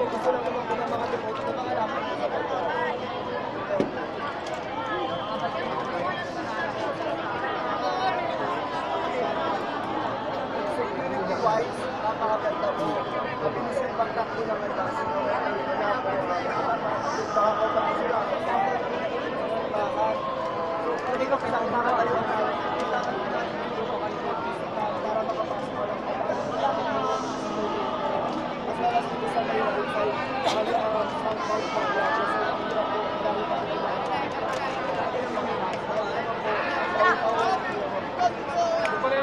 gusto lang naman po ng mga devote na mga lapit sa pagkakas. Security-wise, napakaganda po. Mabilis yung pagtakbo ng andas. Nakakapag sila. Hindi ko pinakamakan tayo ng kailangan ko lang dito kayo para makapasok ko lang. Mas lalas dito sa kayo outside. Kaya ang soundboard ng glasses. Dahil pa rin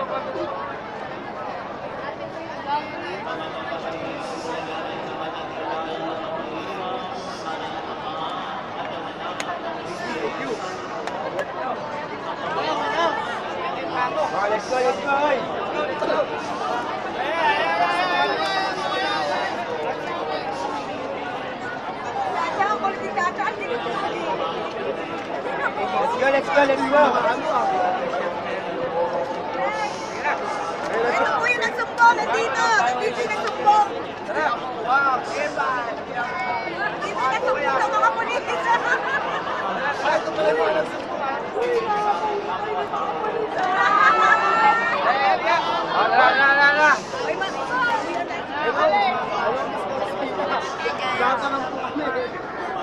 let's go, let's go! Let's go, let's go! Ito po yung nagsumbong, nandito! Nandito yung nagsumbong! Dito nagsumbong ng mga pulis! Ito pala yung nagsumbong! Gata ng